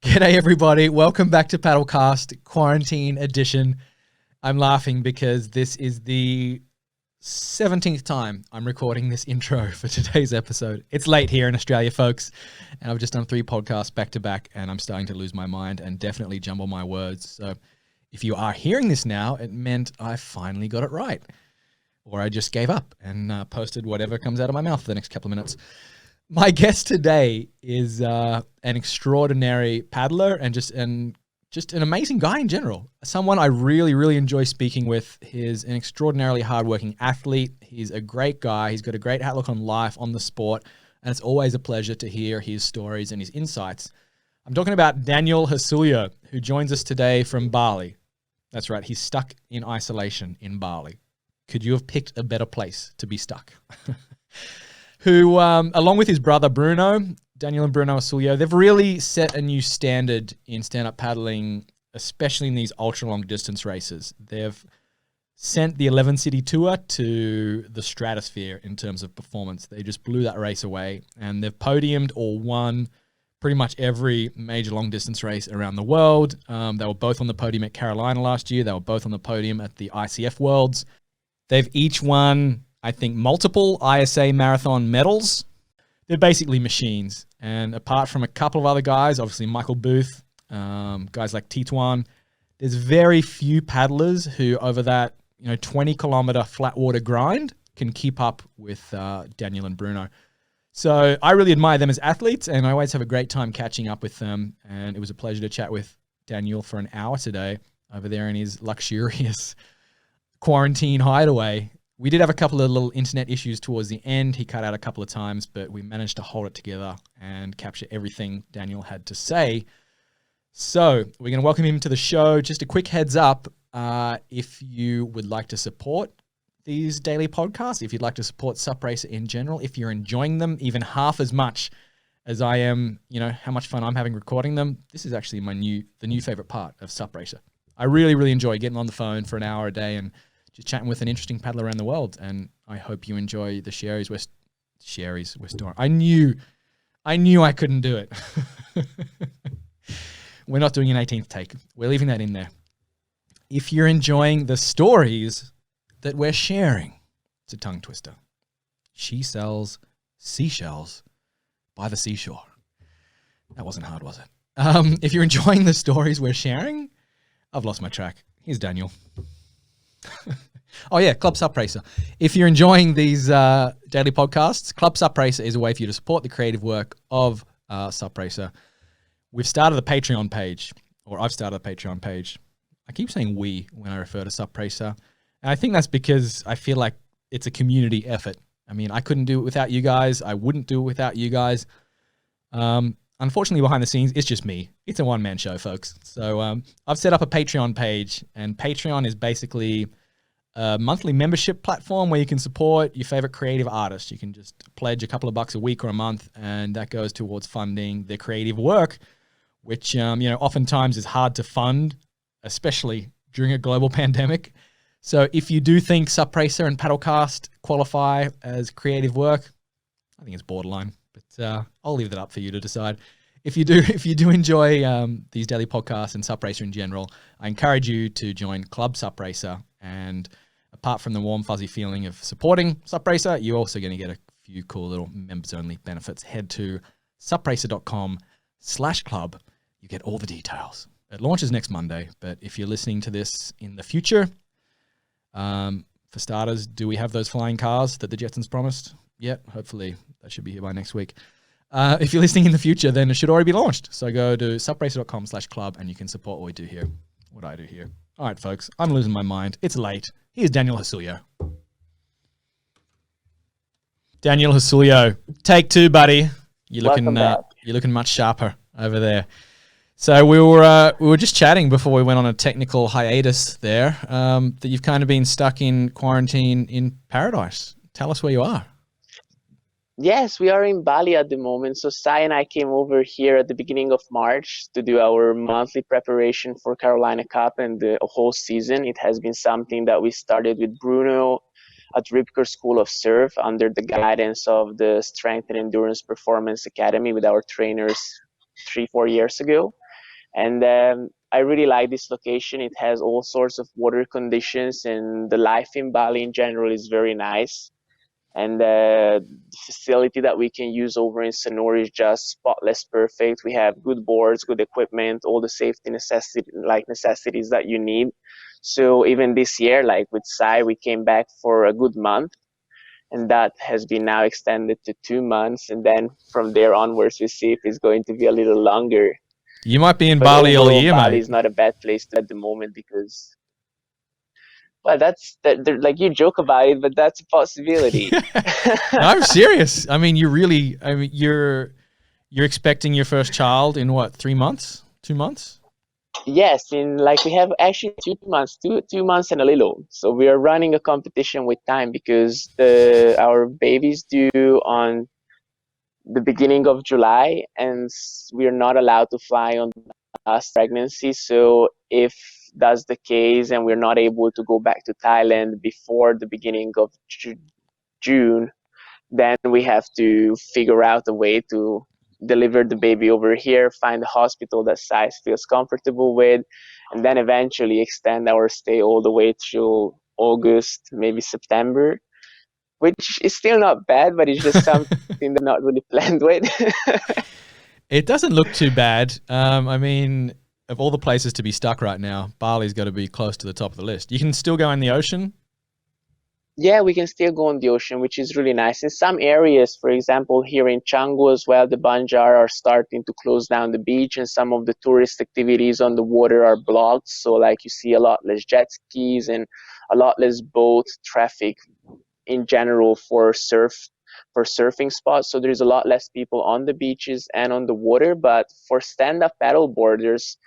G'day everybody, welcome back to Paddlecast, Quarantine Edition. I'm laughing because this is the 17th time I'm recording this intro for today's episode. It's late here in Australia, folks, and I've just done 3 podcasts back to back, and I'm starting to lose my mind and definitely jumble my words. So if you are hearing this now, it meant I finally got it right. Or I just gave up and posted whatever comes out of my mouth for the next couple of minutes. My guest today is an extraordinary paddler and just an amazing guy in general. Someone I really enjoy speaking with. He's an extraordinarily hardworking athlete. He's a great guy. He's got a great outlook on life, on the sport, and it's always a pleasure to hear his stories and his insights. I'm talking about Daniel Hasulyo, who joins us today from Bali. That's right, he's stuck in isolation in Bali. Could you have picked a better place to be stuck? Who, along with his brother Bruno, Daniel and Bruno Hasulyo, they've really set a new standard in stand-up paddling, especially in these ultra-long distance races. They've sent the 11-city tour to the stratosphere in terms of performance. They just blew that race away, and they've podiumed or won pretty much every major long-distance race around the world. They were both on the podium at Carolina last year. They were both on the podium at the ICF Worlds. They've each won, I think, multiple ISA marathon medals. They're basically machines. And apart from a couple of other guys, obviously Michael Booth, guys like Tituan, there's very few paddlers who over that 20-kilometer flat water grind can keep up with Daniel and Bruno. So I really admire them as athletes, and I always have a great time catching up with them. And it was a pleasure to chat with Daniel for an hour today over there in his luxurious quarantine hideaway. We did have a couple of little internet issues towards the end. He cut out a couple of times, but we managed to hold it together and capture everything Daniel had to say. So we're going to welcome him to the show. Just a quick heads up, if you would like to support these daily podcasts, if you'd like to support SUP Racer in general, if you're enjoying them even half as much as I am, how much fun I'm having recording them, this is actually the new favorite part of SUP Racer. I really enjoy getting on the phone for an hour a day and just chatting with an interesting paddler around the world, and I hope you enjoy the Sherry's West. I knew I couldn't do it. We're not doing an 18th take. We're leaving that in there. If you're enjoying the stories that we're sharing, it's a tongue twister. She sells seashells by the seashore. That wasn't hard, was it? If you're enjoying the stories we're sharing, I've lost my track. Here's Daniel. Oh yeah, Club SUP Racer. If you're enjoying these daily podcasts, Club SUP Racer is a way for you to support the creative work of SUP Racer. We've started a Patreon page, or I've started a Patreon page. I keep saying we when I refer to SUP Racer, and I think that's because I feel like it's a community effort. I mean, I couldn't do it without you guys. I wouldn't do it without you guys. Unfortunately, behind the scenes, it's just me. It's a one-man show, folks. So I've set up a Patreon page, and Patreon is basically a monthly membership platform where you can support your favorite creative artist. You can just pledge a couple of bucks a week or a month, and that goes towards funding their creative work, which oftentimes is hard to fund, especially during a global pandemic. So if you do think SUP Racer and Paddlecast qualify as creative work, I think it's borderline, but I'll leave that up for you to decide. If you do enjoy these daily podcasts and SUP Racer in general, I encourage you to join Club SUP Racer. And apart from the warm, fuzzy feeling of supporting SUP Racer, you're also going to get a few cool little members-only benefits. Head to supracer.com/club. You get all the details. It launches next Monday, but if you're listening to this in the future, for starters, do we have those flying cars that the Jetsons promised yet? Hopefully, that should be here by next week. If you're listening in the future, then it should already be launched. So go to supracer.com/club and you can support what I do here. All right, folks, I'm losing my mind. It's late. Here's Daniel Hasulyo. Daniel Hasulyo, take 2, buddy. You're looking much sharper over there. So we were just chatting before we went on a technical hiatus there, that you've kind of been stuck in quarantine in paradise. Tell us where you are. Yes, we are in Bali at the moment. So Sai and I came over here at the beginning of March to do our monthly preparation for Carolina Cup and the whole season. It has been something that we started with Bruno at Ripker School of Surf under the guidance of the Strength and Endurance Performance Academy with our trainers 3-4 years ago. And I really like this location. It has all sorts of water conditions, and the life in Bali in general is very nice. And the facility that we can use over in Sanur is just spotless perfect. We have good boards, good equipment, all the safety necessities that you need. So even this year, like with Sai, we came back for a good month, and that has been now extended to 2 months. And then from there onwards, we see if it's going to be a little longer. You might be in But Bali all overall, year, Bali mate. is not a bad place to at the moment because, well, that's that. Like you joke about it, but that's a possibility. No, I'm serious. I mean, you're expecting your first child in what, 3 months? 2 months? Yes, in like we have actually 2 months, 2 months and a little. So we are running a competition with time because our baby's due on the beginning of July, and we are not allowed to fly on last pregnancy. So if that's the case and we're not able to go back to Thailand before the beginning of June, then we have to figure out a way to deliver the baby over here, find a hospital that Sai feels comfortable with, and then eventually extend our stay all the way through August, maybe September, which is still not bad, but it's just something that I'm not really planned with. It doesn't look too bad. I mean, of all the places to be stuck right now, Bali's got to be close to the top of the list. You can still go in the ocean. Yeah, we can still go on the ocean, which is really nice. In some areas, for example, here in Canggu as well, the Banjar are starting to close down the beach, and some of the tourist activities on the water are blocked. So, like, you see a lot less jet skis and a lot less boat traffic in general for surfing spots. So there's a lot less people on the beaches and on the water. But for stand-up paddle boarders,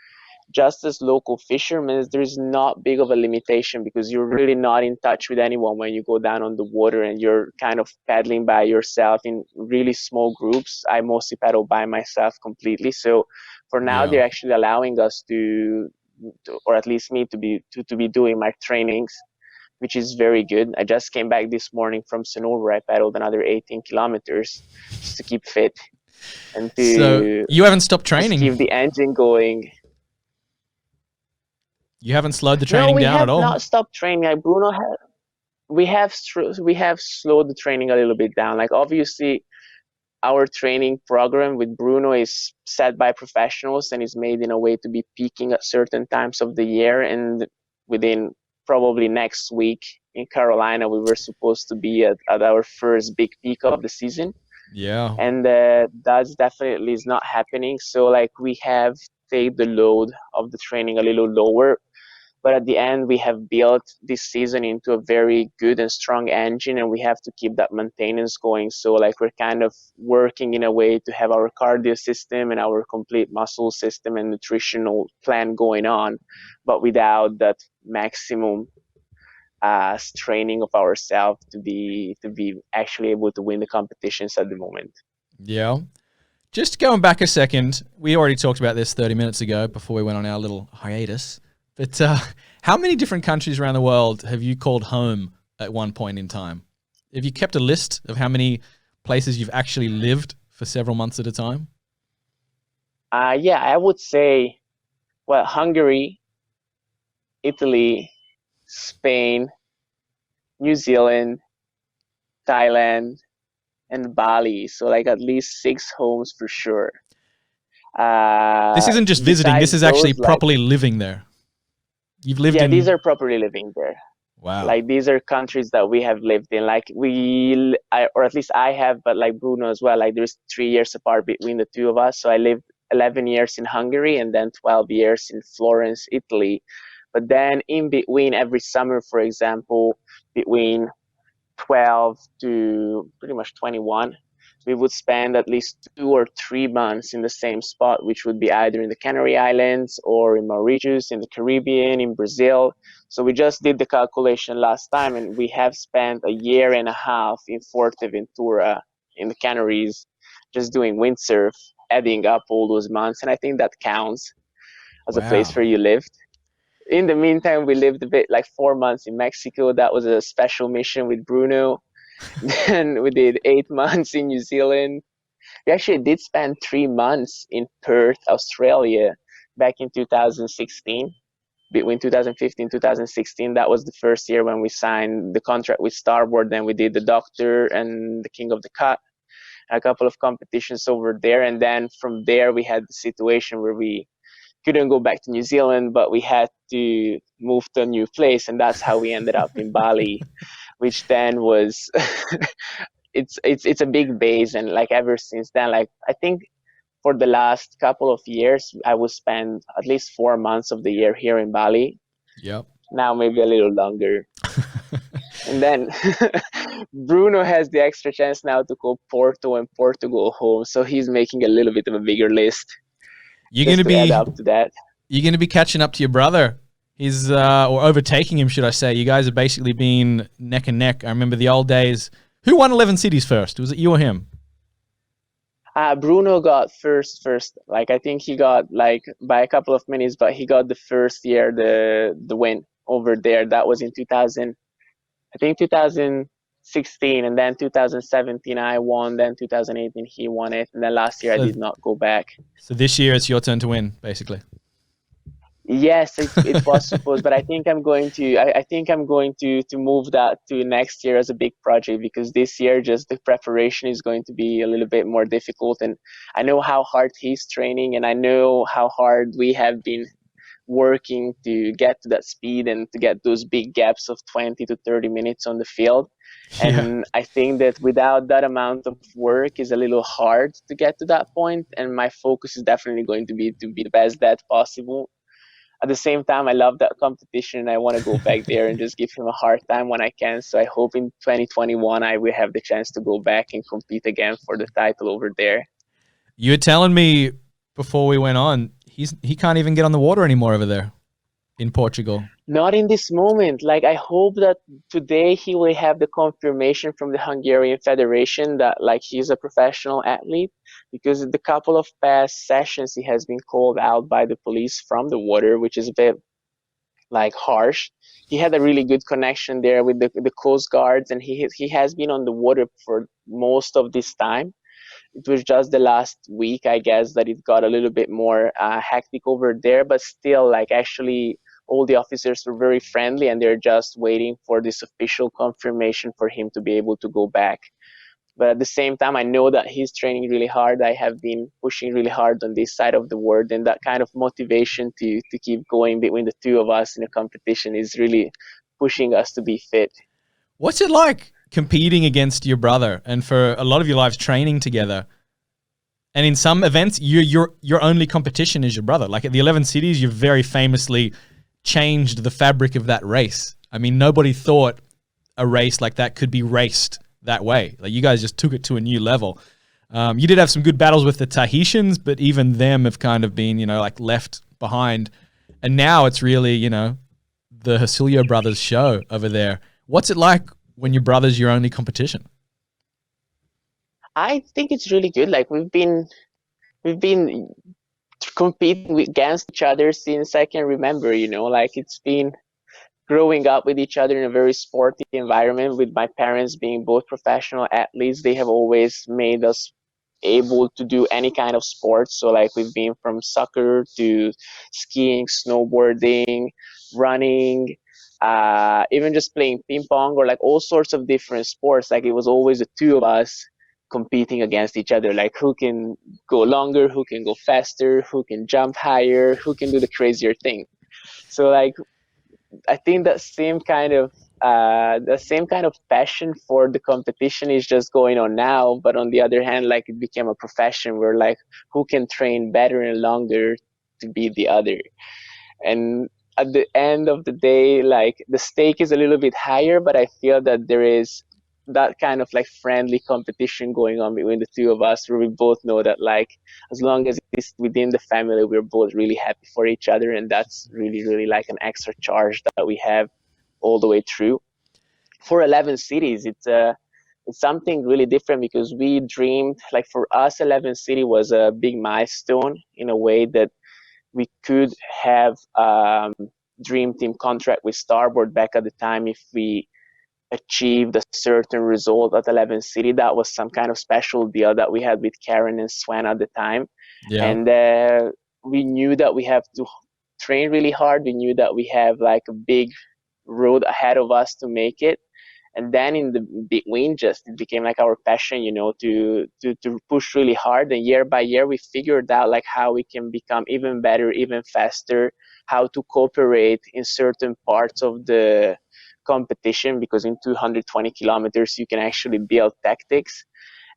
just as local fishermen, there's not big of a limitation because you're really not in touch with anyone when you go down on the water, and you're kind of paddling by yourself in really small groups. I mostly paddle by myself completely. So for now, Yeah. they're actually allowing us or at least me, to be doing my trainings, which is very good. I just came back this morning from Sonora where I paddled another 18 kilometers just to keep fit and So to you haven't stopped just training. keep the engine going. You haven't slowed the No, training we down at have all. not stopped training. Like Bruno we have slowed the training a little bit down. Like obviously our training program with Bruno is set by professionals and is made in a way to be peaking at certain times of the year. And within probably next week in Carolina, we were supposed to be at our first big peak of the season. Yeah. And that's definitely is not happening. So like we have take the load of the training a little lower, but at the end we have built this season into a very good and strong engine, and we have to keep that maintenance going. So like we're kind of working in a way to have our cardio system and our complete muscle system and nutritional plan going on, but without that maximum straining of ourselves to be actually able to win the competitions at the moment. Yeah. Just going back a second, we already talked about this 30 minutes ago before we went on our little hiatus. But how many different countries around the world have you called home at one point in time? Have you kept a list of how many places you've actually lived for several months at a time? Yeah, I would say, well, Hungary, Italy, Spain, New Zealand, Thailand, and Bali. So like at least 6 homes for sure. This isn't just visiting. This Besides is actually those, like, properly living there. You've lived yeah, these in... are properly living there. Wow. Like these are countries that we have lived in. Like or at least I have, but like Bruno as well. Like there's 3 years apart between the two of us. So I lived 11 years in Hungary and then 12 years in Florence, Italy. But then in between every summer, for example, between 12 to pretty much 21, we would spend at least 2 or 3 months in the same spot, which would be either in the Canary Islands or in Mauritius, in the Caribbean, in Brazil. So we just did the calculation last time, and we have spent a year and a half in Fuerteventura in the Canaries, just doing windsurf, adding up all those months. And I think that counts as a place Wow. where you lived. In the meantime, we lived a bit like 4 months in Mexico. That was a special mission with Bruno. Then we did 8 months in New Zealand. We actually did spend 3 months in Perth, Australia, back in 2016. Between 2015 and 2016, that was the first year when we signed the contract with Starboard. Then we did the Doctor and the King of the Cut, a couple of competitions over there. And then from there, we had the situation where we couldn't go back to New Zealand, but we had to move to a new place. And that's how we ended up in Bali, which then was it's a big base. And like ever since then, like I think for the last couple of years, I would spend at least 4 months of the year here in Bali. Yep. Now maybe a little longer. And then Bruno has the extra chance now to go Porto and Portugal home, so he's making a little bit of a bigger list. You're going to add up to that. You're going to be catching up to your brother. He's or overtaking him, should I say? You guys have basically been neck and neck. I remember the old days. Who won 11 Cities first? Was it you or him? Bruno got first. Like I think he got like by a couple of minutes, but he got the first year the win over there. That was in 2000. I think 2016, and then 2017 I won. Then 2018 he won it, and then last year I did not go back. So this year it's your turn to win, basically. Yes, it was supposed, but I think I'm going to move that to next year as a big project, because this year just the preparation is going to be a little bit more difficult, and I know how hard he's training, and I know how hard we have been working to get to that speed and to get those big gaps of 20 to 30 minutes on the field. And I think that without that amount of work is a little hard to get to that point, and my focus is definitely going to be the best that possible. At the same time, I love that competition, and I want to go back there and just give him a hard time when I can. So I hope in 2021 I will have the chance to go back and compete again for the title over there. You were telling me before we went on, he can't even get on the water anymore over there in Portugal. Not in this moment. Like, I hope that today he will have the confirmation from the Hungarian Federation that like he's a professional athlete, because the couple of past sessions he has been called out by the police from the water, which is a bit like harsh. He had a really good connection there with the Coast Guards, and he has been on the water for most of this time. It was just the last week, I guess, that it got a little bit more hectic over there, but still, like, actually all the officers were very friendly, and they're just waiting for this official confirmation for him to be able to go back. But at the same time, I know that he's training really hard. I have been pushing really hard on this side of the world, and that kind of motivation to keep going between the two of us in a competition is really pushing us to be fit. What's it like competing against your brother, and for a lot of your lives training together? And in some events, your only competition is your brother. Like at the 11 Cities, you very famously changed the fabric of that race. I mean, nobody thought a race like that could be raced that way. Like you guys just took it to a new level. You did have some good battles with the Tahitians, but even them have kind of been, like left behind. And now it's really, the Hasulyo brothers show over there. What's it like when your brother's your only competition? I think it's really good. Like we've been competing against each other since I can remember, like it's been growing up with each other in a very sporty environment, with my parents being both professional athletes. They have always made us able to do any kind of sport. So like we've been from soccer to skiing, snowboarding, running, even just playing ping pong, or like all sorts of different sports. Like it was always the two of us competing against each other, like who can go longer, who can go faster, who can jump higher, who can do the crazier thing. So like I think that same kind of passion for the competition is just going on now. But on the other hand, like it became a profession where like who can train better and longer to beat the other. And at the end of the day, like the stake is a little bit higher, but I feel that there is that kind of like friendly competition going on between the two of us, where we both know that like as long as it's within the family, we're both really happy for each other, and that's really, really like an extra charge that we have all the way through. For 11 Cities, it's something really different, because we dreamed, like for us 11 City was a big milestone in a way that we could have dream team contract with Starboard back at the time if we achieved a certain result at 11 City. That was some kind of special deal that we had with Karen and Sven at the time. Yeah. And we knew that we have to train really hard. We knew that we have like a big road ahead of us to make it. And then in the between, just it became like our passion, to push really hard. And year by year, we figured out like how we can become even better, even faster, how to cooperate in certain parts of the competition, because in 220 kilometers you can actually build tactics.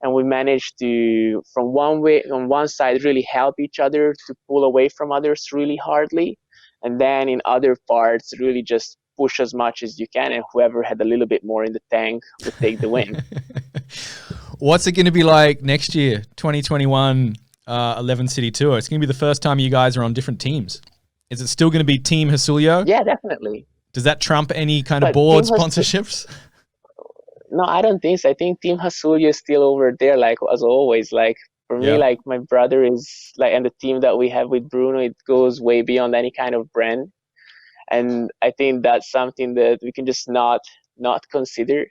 And we managed to, from one way, on one side, really help each other to pull away from others really hardly, and then in other parts really just push as much as you can, and whoever had a little bit more in the tank would take the win. What's it going to be like next year, 2021 11 City Tour? It's going to be the first time you guys are on different teams. Is it still going to be Team Hasulyo? Yeah, definitely. Does that trump any kind of board sponsorships? No, I don't think so. I think Team Hasulyo is still over there, like as always. Like for me, like my brother is like, and the team that we have with Bruno, it goes way beyond any kind of brand. And I think that's something that we can just not consider.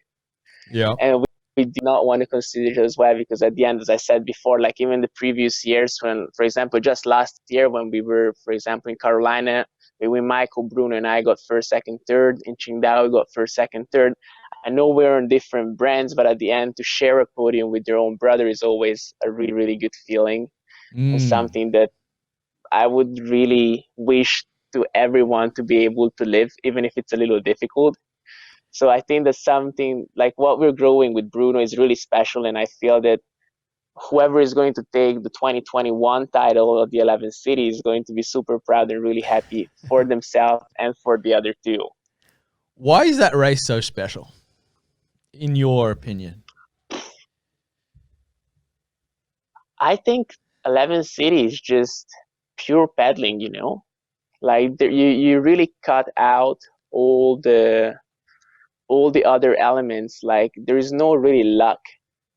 Yeah. And we do not want to consider it as well, because at the end, as I said before, like even the previous years when, for example, just last year when we were, for example, in Carolina, when Michael, Bruno, and I got first, second, third. In Qingdao, we got first, second, third. I know we're on different brands, but at the end, to share a podium with your own brother is always a really, really good feeling, and something that I would really wish to everyone to be able to live, even if it's a little difficult. So I think that something like what we're growing with Bruno is really special, and I feel that whoever is going to take the 2021 title of the 11th City is going to be super proud and really happy for themselves and for the other two. Why is that race so special, in your opinion? I think 11th City is just pure paddling, like you really cut out all the other elements. Like there is no really luck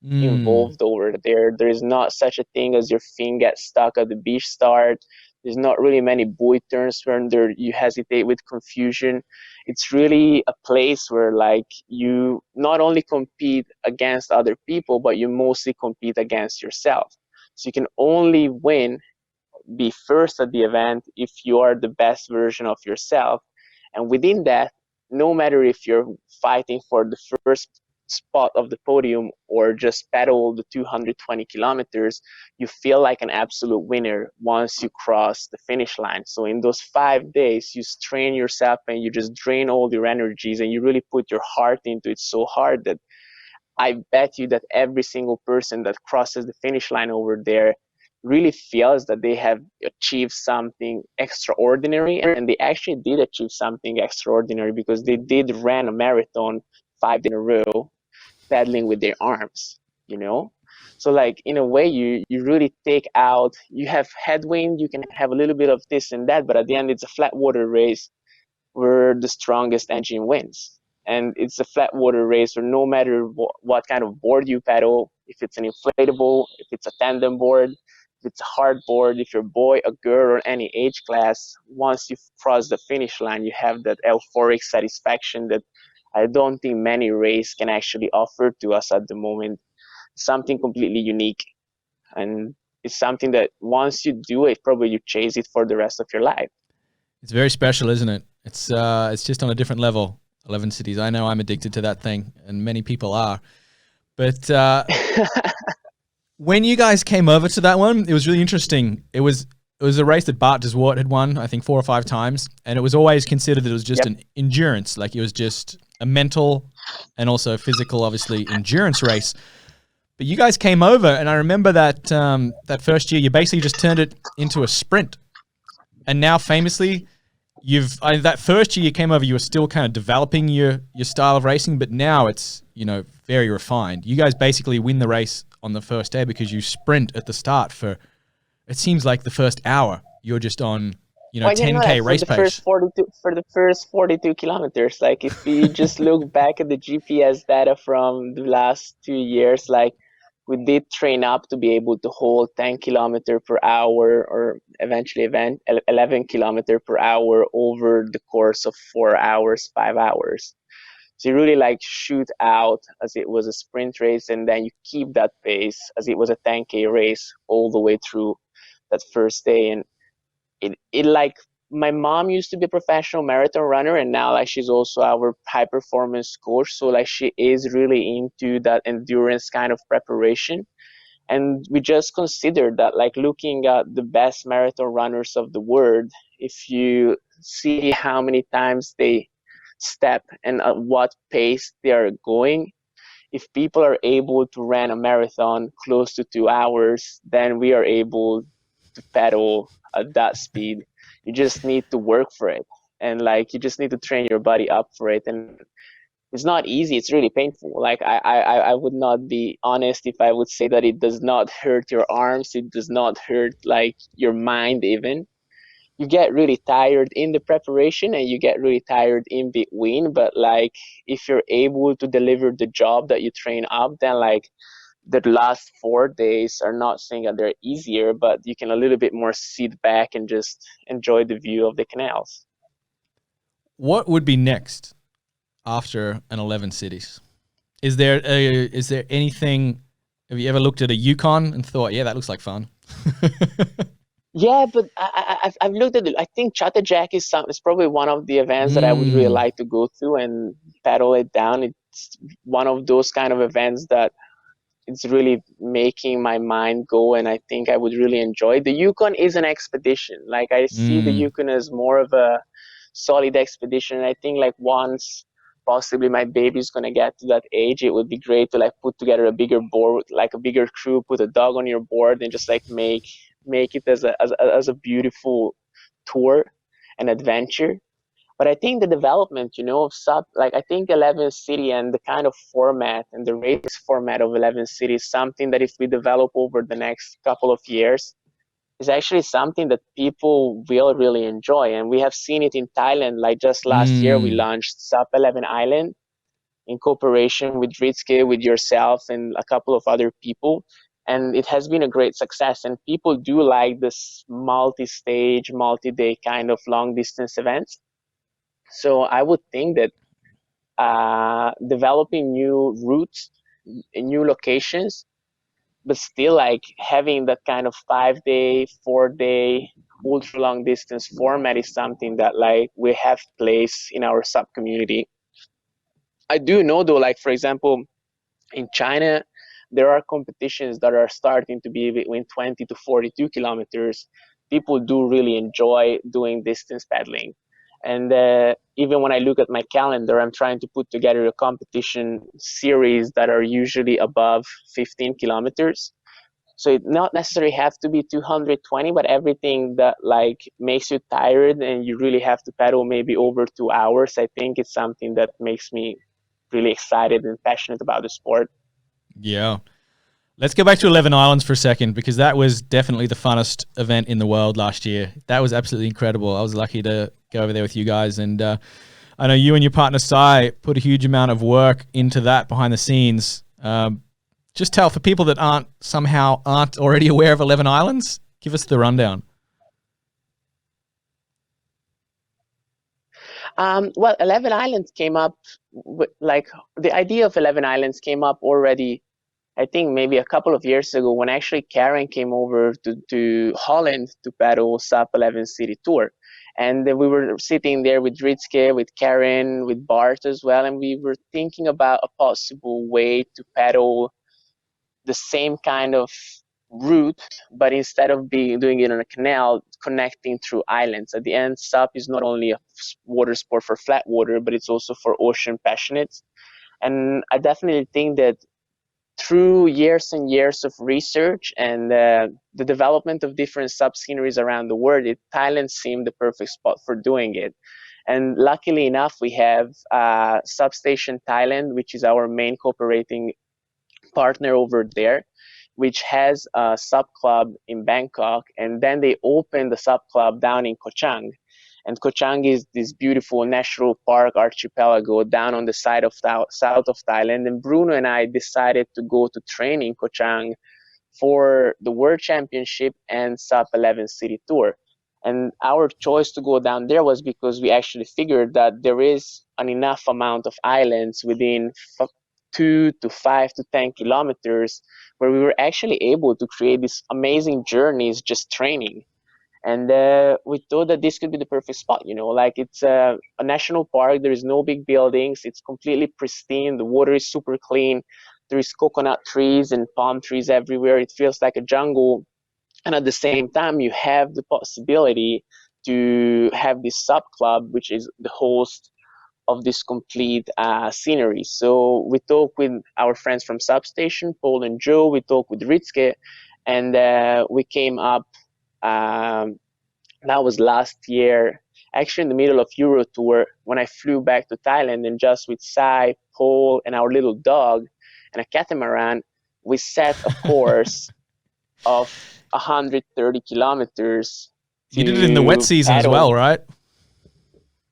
involved over there. There is not such a thing as your fin gets stuck at the beach start. There's not really many buoy turns where you hesitate with confusion. It's really a place where like you not only compete against other people, but you mostly compete against yourself. So you can only be first at the event if you are the best version of yourself. And within that, no matter if you're fighting for the first spot of the podium or just paddle the 220 kilometers, you feel like an absolute winner once you cross the finish line. So in those 5 days, you strain yourself and you just drain all your energies, and you really put your heart into it so hard that I bet you that every single person that crosses the finish line over there really feels that they have achieved something extraordinary, and they actually did achieve something extraordinary, because they did run a marathon 5 days in a row paddling with their arms, so like in a way you really take out, you have headwind, you can have a little bit of this and that, but at the end it's a flat water race where the strongest engine wins. And it's a flat water race where no matter what kind of board you paddle, if it's an inflatable, if it's a tandem board, if it's a hard board, if you're a boy, a girl, or any age class, once you've crossed the finish line, you have that euphoric satisfaction that I don't think many races can actually offer to us at the moment. Something completely unique. And it's something that once you do it, probably you chase it for the rest of your life. It's very special, isn't it? It's just on a different level. 11 cities. I know I'm addicted to that thing, and many people are. But when you guys came over to that one, it was really interesting. It was a race that Bart de Zwart had won, I think 4 or 5 times, and it was always considered that it was just an endurance, like it was just a mental and also physical, obviously, endurance race. But you guys came over, and I remember that that first year, you basically just turned it into a sprint. And now, famously, that first year you came over, you were still kind of developing your style of racing, but now it's very refined. You guys basically win the race on the first day because you sprint at the start for, it seems like the first hour you're just on 10K race pace. For the first 42 kilometers, like if you just look back at the GPS data from the last 2 years, like we did train up to be able to hold 10 kilometer per hour, or eventually 11 kilometer per hour over the course of 4 hours, 5 hours. So you really like shoot out as it was a sprint race, and then you keep that pace as it was a 10K race all the way through that first day. And it like, my mom used to be a professional marathon runner, and now like she's also our high performance coach. So like she is really into that endurance kind of preparation. And we just considered that, like, looking at the best marathon runners of the world, if you see how many times they step and at what pace they are going, if people are able to run a marathon close to 2 hours, then we are able to pedal at that speed. You just need to work for it. And like, you just need to train your body up for it. And it's not easy. It's really painful. Like I would not be honest if I would say that it does not hurt your arms. It does not hurt like your mind even. You get really tired in the preparation and you get really tired in between. But like, if you're able to deliver the job that you train up, then like the last 4 days are not saying that they're easier, but you can a little bit more sit back and just enjoy the view of the canals. What would be next after an 11 cities? Is there anything? Have you ever looked at a Yukon and thought, yeah, that looks like fun? Yeah, but I've looked at it. I think Chattajak is probably one of the events that I would really like to go to and paddle it down. It's one of those kind of events that it's really making my mind go, and I think I would really enjoy. The Yukon is an expedition. Like, I see the Yukon as more of a solid expedition. And I think like once possibly my baby's gonna get to that age, it would be great to like put together a bigger board, like a bigger crew, put a dog on your board, and just like make it as a beautiful tour and adventure. But I think the development, of SUP, like I think 11 City and the kind of format and the race format of 11 City is something that if we develop over the next couple of years, is actually something that people will really enjoy. And we have seen it in Thailand. Like just last year, we launched SUP 11 Island in cooperation with Ritske, with yourself, and a couple of other people. And it has been a great success. And people do like this multi-stage, multi-day kind of long distance events. So I would think that developing new routes, new locations, but still like having that kind of 5 day, 4 day, ultra long distance format is something that like we have place in our SUP community. I do know though, like for example, in China, there are competitions that are starting to be between 20 to 42 kilometers. People do really enjoy doing distance paddling. And even when I look at my calendar, I'm trying to put together a competition series that are usually above 15 kilometers. So it not necessarily have to be 220, but everything that like makes you tired and you really have to paddle maybe over 2 hours, I think it's something that makes me really excited and passionate about the sport. Yeah. Let's go back to 11 Islands for a second, because that was definitely the funnest event in the world last year. That was absolutely incredible. I was lucky to go over there with you guys. And I know you and your partner, Sai, put a huge amount of work into that behind the scenes. Just tell, for people that aren't already aware of 11 Islands, give us the rundown. Well, 11 Islands came up, like the idea of 11 Islands came up already, I think maybe a couple of years ago, when actually Karen came over to Holland to paddle SUP 11 City Tour. And we were sitting there with Ritske, with Karen, with Bart as well, and we were thinking about a possible way to paddle the same kind of route, but instead of doing it on a canal, connecting through islands. At the end, SUP is not only a water sport for flat water, but it's also for ocean passionates. And I definitely think that through years and years of research and the development of different SUP sceneries around the world, Thailand seemed the perfect spot for doing it. And luckily enough, we have Substation Thailand, which is our main cooperating partner over there, which has a SUP club in Bangkok, and then they opened the SUP club down in Koh Chang. And Koh Chang is this beautiful national park archipelago down on the side of south of Thailand. And Bruno and I decided to go to train in Koh Chang for the World Championship and SUP 11 City Tour. And our choice to go down there was because we actually figured that there is an enough amount of islands within 2 to 5 to 10 kilometers where we were actually able to create these amazing journeys just training. And we thought that this could be the perfect spot, like it's a national park. There is no big buildings. It's completely pristine. The water is super clean. There is coconut trees and palm trees everywhere. It feels like a jungle. And at the same time, you have the possibility to have this sub club, which is the host of this complete scenery. So we talked with our friends from Substation, Paul and Joe. We talked with Ritske, and we came up. Um, that was last year, actually in the middle of Euro Tour, when I flew back to Thailand, and just with Sai, Paul, and our little dog and a catamaran, we set a course of 130 kilometers You did it in the wet to season as well, paddle. right?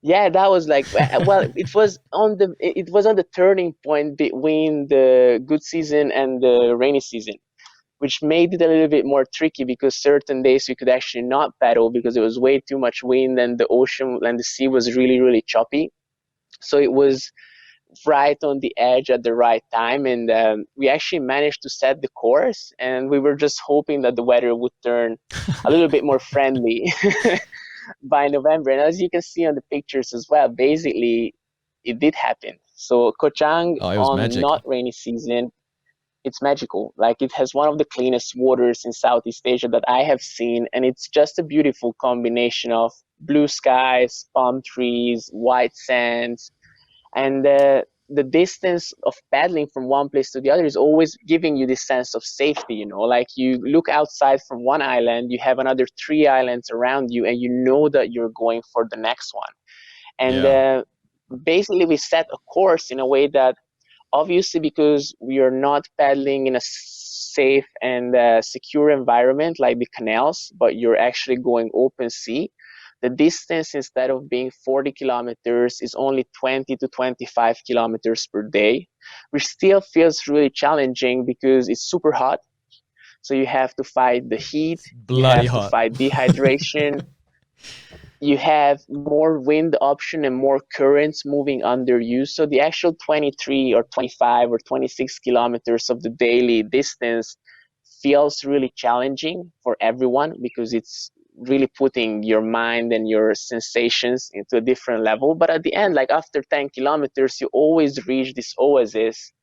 Yeah, that was like, well, it was on the turning point between the good season and the rainy season, which made it a little bit more tricky because certain days we could actually not paddle because there was way too much wind and the ocean and the sea was really, really choppy. So it was right on the edge at the right time, and we actually managed to set the course, and we were just hoping that the weather would turn a little bit more friendly by November. And as you can see on the pictures as well, basically it did happen. So Koh Chang Oh, it was on magic. not rainy season, it's magical. Like it has one of the cleanest waters in Southeast Asia that I have seen, and it's just a beautiful combination of blue skies, palm trees, white sands, and the distance of paddling from one place to the other is always giving you this sense of safety. Like you look outside from one island, you have another 3 islands around you, and you know that you're going for the next one. And Yeah. basically, we set a course in a way that, obviously, because we are not paddling in a safe and secure environment like the canals, but you're actually going open sea, the distance, instead of being 40 kilometers, is only 20 to 25 kilometers per day, which still feels really challenging because it's super hot. So you have to fight the heat, It's you bloody have to hot. fight dehydration, you have more wind option and more currents moving under you. So the actual 23 or 25 or 26 kilometers of the daily distance feels really challenging for everyone because it's really putting your mind and your sensations into a different level. But at the end, like after 10 kilometers, you always reach this oasis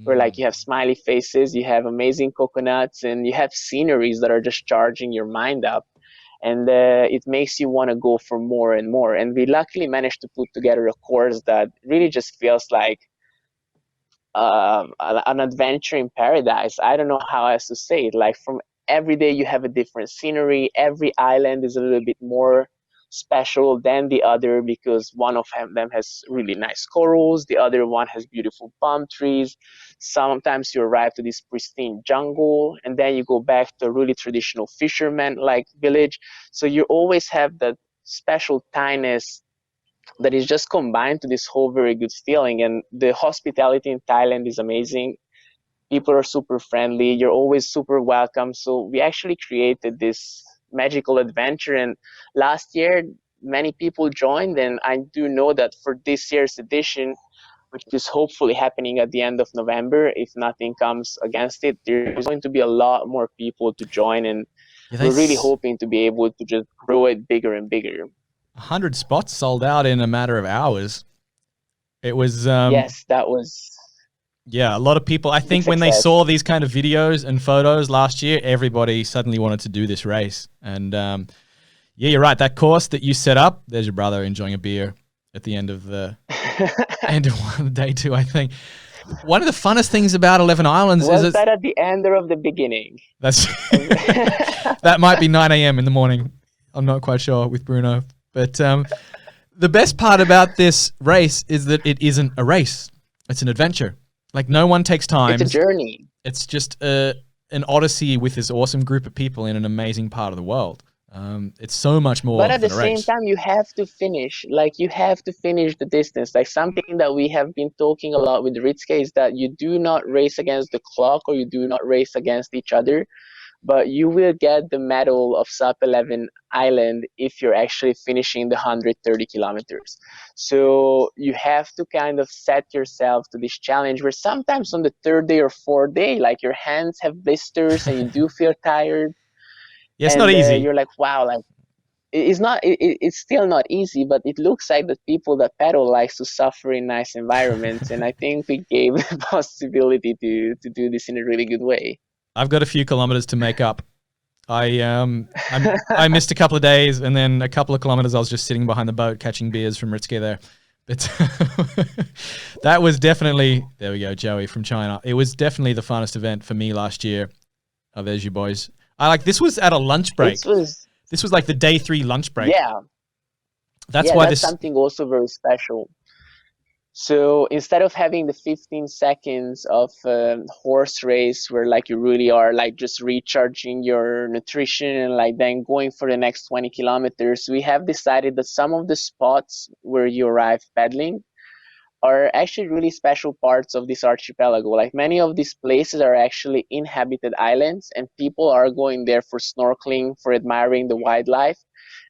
where like you have smiley faces, you have amazing coconuts, and you have sceneries that are just charging your mind up. And it makes you want to go for more and more. And we luckily managed to put together a course that really just feels like an adventure in paradise. I don't know how else to say it. Like from every day you have a different scenery. Every island is a little bit more special than the other because one of them has really nice corals, the other one has beautiful palm trees. Sometimes you arrive to this pristine jungle, and then you go back to a really traditional fisherman like village. So you always have that special tiness that is just combined to this whole very good feeling. And the hospitality in Thailand is amazing. People are super friendly. You're always super welcome. So we actually created this magical adventure. And last year, many people joined. And I do know that for this year's edition, which is hopefully happening at the end of November, if nothing comes against it, there's going to be a lot more people to join. And Yeah, we're really hoping to be able to just grow it bigger and bigger. 100 spots sold out in a matter of hours. It was, Yes, that was yeah, a lot of people. I big think when they success. saw these kind of videos and photos last year, everybody suddenly wanted to do this race. And yeah, you're right. That course that you set up, there's your brother enjoying a beer at the end of the day two, I think. One of the funnest things about 11 Islands is Was it's that at the end or of the beginning? that's that might be 9 a.m. in the morning. I'm not quite sure with Bruno, but the best part about this race is that it isn't a race; it's an adventure. Like no one takes It's a times. journey. It's just an odyssey with this awesome group of people in an amazing part of the world. It's so much more But at the than a same race. time, you have to finish. Like you have to finish the distance. Like something that we have been talking a lot with Ritske is that you do not race against the clock or you do not race against each other, but you will get the medal of SUP 11 Island if you're actually finishing the 130 kilometers. So you have to kind of set yourself to this challenge where sometimes on the third day or fourth day, like your hands have blisters and you do feel tired, Yeah, it's not and easy. you're like, wow, like it's not it's still not easy, but it looks like the people that pedal likes to suffer in nice environments, and I think we gave the possibility to do this in a really good way. I've got a few kilometers to make up. I missed a couple of days, and then a couple of kilometers I was just sitting behind the boat catching beers from Ritske there. But that was definitely, there we go, Joey from China. It was definitely the funnest event for me last year. Oh, there's you boys. This was at a lunch break. This was like the day 3 lunch break. Yeah. That's why that's something also very special. So instead of having the 15 seconds of horse race where like you really are like just recharging your nutrition and like then going for the next 20 kilometers, we have decided that some of the spots where you arrive pedaling are actually really special parts of this archipelago. Like many of these places are actually inhabited islands, and people are going there for snorkeling, for admiring the wildlife.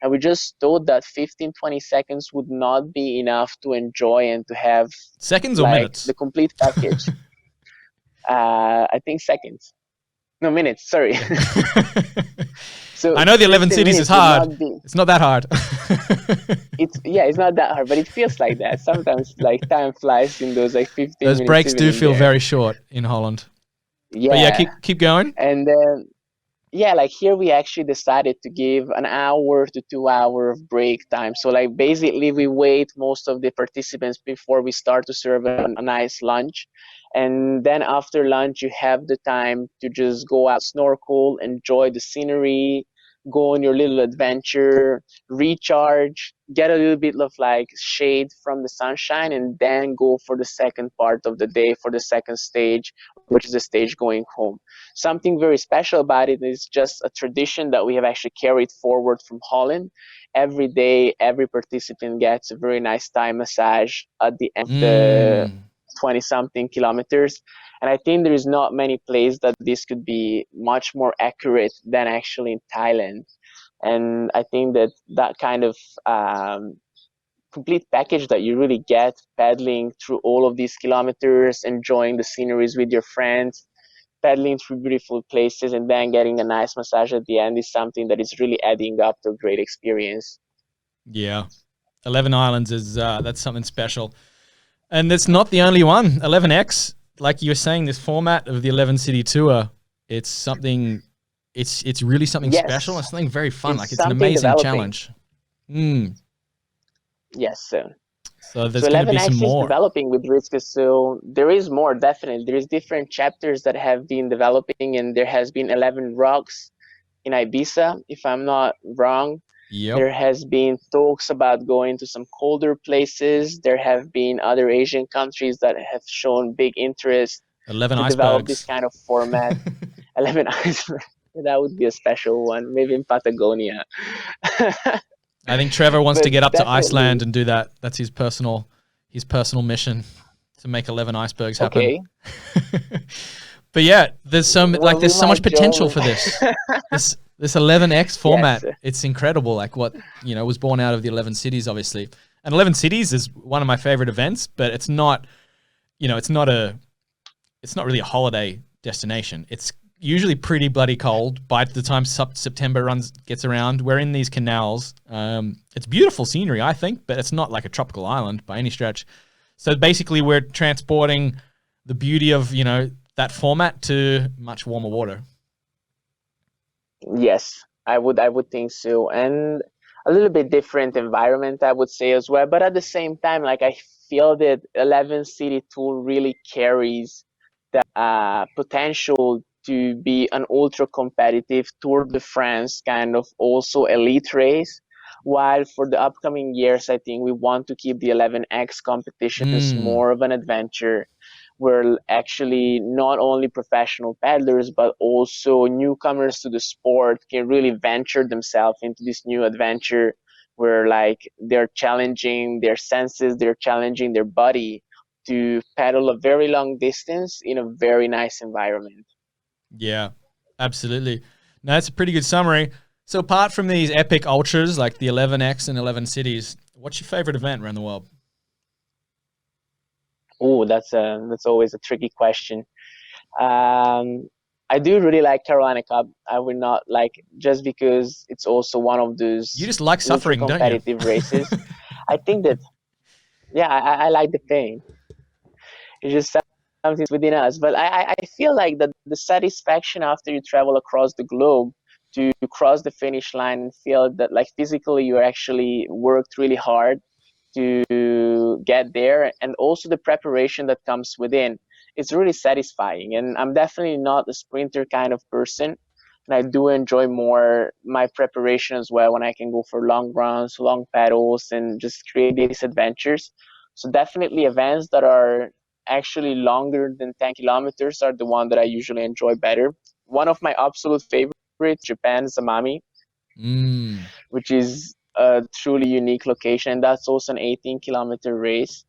And we just thought that 15, 20 seconds would not be enough to enjoy and to have seconds or like minutes? The complete package. I think seconds. No, minutes, sorry. Yeah. So I know the 11 cities is hard. It's not that hard. It's not that hard, but it feels like that. Sometimes like time flies in those like 15 those minutes. breaks do feel very short in Holland. Yeah. But yeah, keep going. And then like here we actually decided to give an hour to 2 hour of break time. So like basically we wait most of the participants before we start to serve a nice lunch. And then after lunch, you have the time to just go out, snorkel, enjoy the scenery, go on your little adventure, recharge, get a little bit of like shade from the sunshine, and then go for the second part of the day, for the second stage, which is the stage going home. Something very special about it is just a tradition that we have actually carried forward from Holland. Every day, every participant gets a very nice Thai massage at the end of the 20-something kilometers. And I think there is not many places that this could be much more accurate than actually in Thailand. And I think that kind of complete package that you really get pedaling through all of these kilometers, enjoying the sceneries with your friends, pedaling through beautiful places, and then getting a nice massage at the end is something that is really adding up to a great experience. Yeah. 11 Islands is that's something special. And it's not the only one. 11X, like you were saying, this format of the 11 city tour, it's something, it's really something special. It's something very fun. It's an amazing challenge. Yes. So there's going to be some more. Is developing with Ritske. So there is more, definitely. There is different chapters that have been developing, and there has been 11 rocks in Ibiza, if I'm not wrong. Yep. There has been talks about going to some colder places. There have been other Asian countries that have shown big interest 11 to icebergs. Develop this kind of format. 11 icebergs. That would be a special one, maybe in Patagonia. I think Trevor wants to get up to Iceland and do that. That's his personal mission to make 11 icebergs happen. Okay. But yeah, there's so much potential for this. This 11X format, yes. It's incredible. Like what, was born out of the 11 cities, obviously. And 11 cities is one of my favorite events, but it's not, it's not really a holiday destination. It's usually pretty bloody cold by the time September gets around. We're in these canals. It's beautiful scenery, I think, but it's not like a tropical island by any stretch. So basically we're transporting the beauty of, that format to much warmer water. Yes, I would think so. And a little bit different environment, I would say as well. But at the same time, like I feel that 11 City Tour really carries the potential to be an ultra competitive Tour de France kind of also elite race. While for the upcoming years, I think we want to keep the 11X competitions more of an adventure, where actually not only professional paddlers, but also newcomers to the sport can really venture themselves into this new adventure where like they're challenging their senses, they're challenging their body to paddle a very long distance in a very nice environment. Yeah, absolutely. No, that's a pretty good summary. So apart from these epic ultras like the 11X and 11 cities, what's your favorite event around the world? Oh, that's always a tricky question. Um, I do really like Carolina Cup. I would not like just because it's also one of You those just like ultra suffering, don't you? competitive races. I think that yeah, I like the pain. It's just something within us. But I feel like that the satisfaction after you travel across the globe to cross the finish line and feel that like physically you actually worked really hard to get there, and also the preparation that comes within, it's really satisfying. And I'm definitely not a sprinter kind of person, and I do enjoy more my preparation as well when I can go for long runs, long paddles, and just create these adventures. So definitely events that are actually longer than 10 kilometers are the one that I usually enjoy better. One of my absolute favorites, Japan's Amami, Mm. which is a truly unique location. And that's also an 18-kilometer race.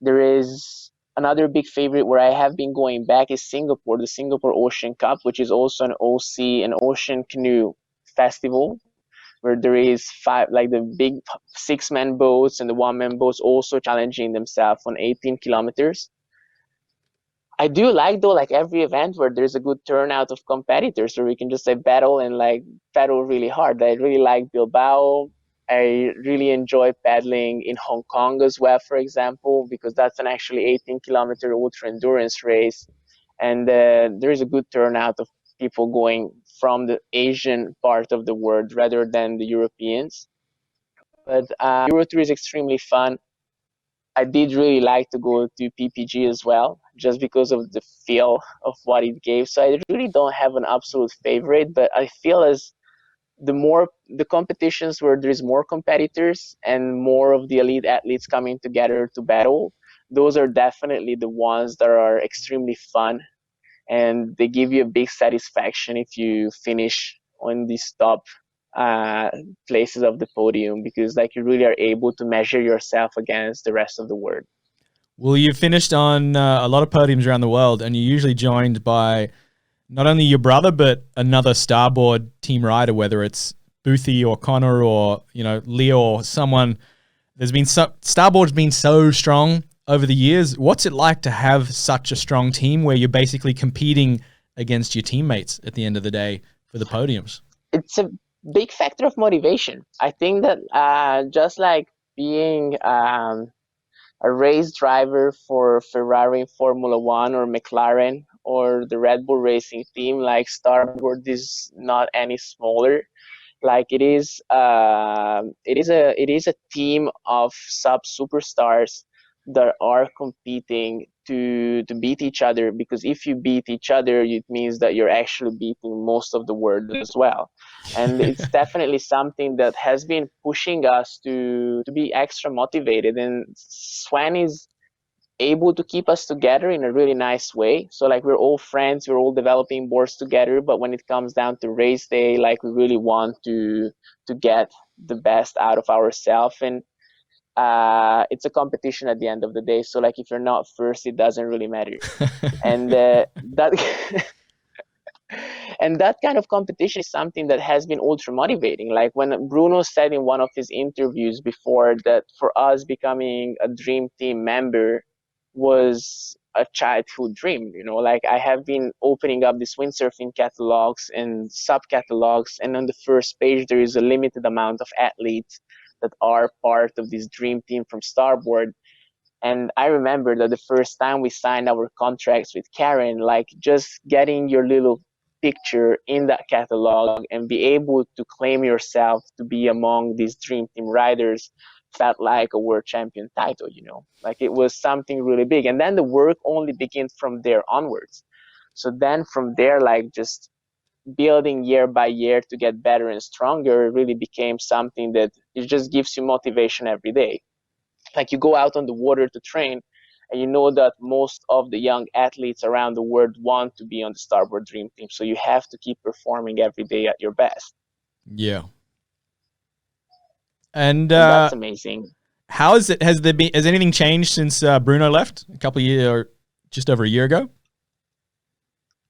There is another big favorite where I have been going back is Singapore, the Singapore Ocean Cup, which is also an OC, an ocean canoe festival, where there is five, like the big 6-man boats and the 1-man boats also challenging themselves on 18 kilometers. I do like though, like every event where there's a good turnout of competitors where we can just say battle and like paddle really hard. I really like Bilbao. I really enjoy paddling in Hong Kong as well, for example, because that's an actually 18-kilometer ultra endurance race, and there is a good turnout of people going from the Asian part of the world rather than the Europeans. But Euro Tour is extremely fun. I did really like to go to PPG as well, just because of the feel of what it gave. So I really don't have an absolute favorite, but I feel as the more the competitions where there's more competitors and more of the elite athletes coming together to battle, those are definitely the ones that are extremely fun, and they give you a big satisfaction if you finish on these top uh, places of the podium, because like you really are able to measure yourself against the rest of the world. Well, you've finished on a lot of podiums around the world, and you're usually joined by not only your brother but another starboard team rider, whether it's Boothie or Connor or Leo or someone. There's been starboard's been so strong over the years. What's it like to have such a strong team where you're basically competing against your teammates at the end of the day for the podiums? It's a big factor of motivation. I think that just like being a race driver for Ferrari Formula One or McLaren or the Red Bull Racing team, like Starboard is not any smaller. Like it is a team of sub superstars that are competing to beat each other, because if you beat each other it means that you're actually beating most of the world as well. And it's definitely something that has been pushing us to be extra motivated, and Swan is able to keep us together in a really nice way. So like we're all friends, we're all developing boards together, but when it comes down to race day, like we really want to get the best out of ourselves. And it's a competition at the end of the day. So like if you're not first, it doesn't really matter. And that and that kind of competition is something that has been ultra motivating. Like when Bruno said in one of his interviews before that for us becoming a dream team member was a childhood dream, like I have been opening up these windsurfing catalogs and sub catalogs, and on the first page there is a limited amount of athletes that are part of this dream team from Starboard. And I remember that the first time we signed our contracts with Karen, like just getting your little picture in that catalog and be able to claim yourself to be among these dream team riders felt like a world champion title. Like it was something really big. And then the work only begins from there onwards. So then from there, like just building year by year to get better and stronger really became something that it just gives you motivation every day. Like you go out on the water to train, and you know that most of the young athletes around the world want to be on the Starboard Dream Team. So you have to keep performing every day at your best. Yeah. And And that's amazing. how is it? Has anything changed since Bruno left a couple of years or just over a year ago?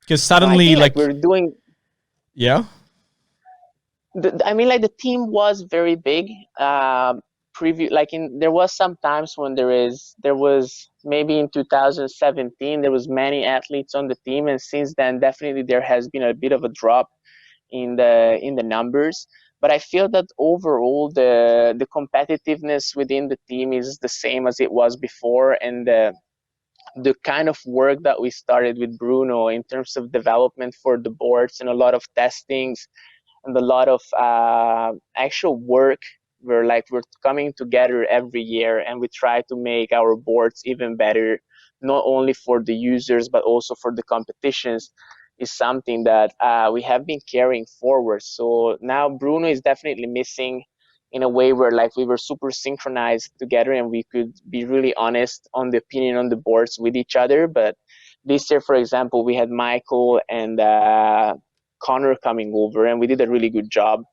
Because No, I suddenly, think like like, we're doing yeah, I mean, like the team was very big. There was some times when there was maybe in 2017 there was many athletes on the team, and since then definitely there has been a bit of a drop in the numbers. But I feel that overall the competitiveness within the team is the same as it was before, and the kind of work that we started with Bruno in terms of development for the boards and a lot of testings and a lot of actual work. We're coming together every year, and we try to make our boards even better, not only for the users but also for the competitions. Is something that we have been carrying forward. So now Bruno is definitely missing in a way where like we were super synchronized together and we could be really honest on the opinion on the boards with each other. But this year, for example, we had Michael and Connor coming over, and we did a really good job.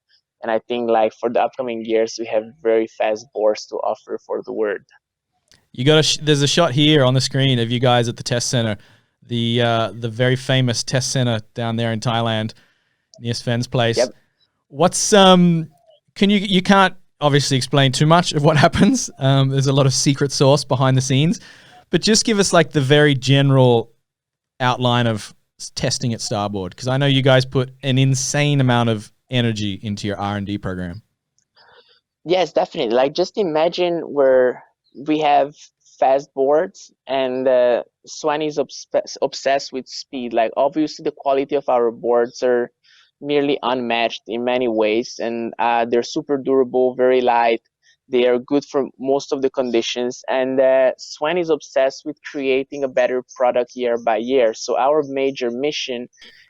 And I think like for the upcoming years, we have very fast boards to offer for the world. You got there's a shot here on the screen of you guys at the test center, the very famous test center down there in Thailand, near Sven's place. Yep. What's you can't obviously explain too much of what happens. There's a lot of secret sauce behind the scenes, but just give us like the very general outline of testing at Starboard, because I know you guys put an insane amount of energy into your R&D program. Yes, definitely. Like just imagine where we have fast boards and Swan is obsessed with speed. Like obviously the quality of our boards are nearly unmatched in many ways, and they're super durable, very light. They are good for most of the conditions, and Swan is obsessed with creating a better product year by year. So our major mission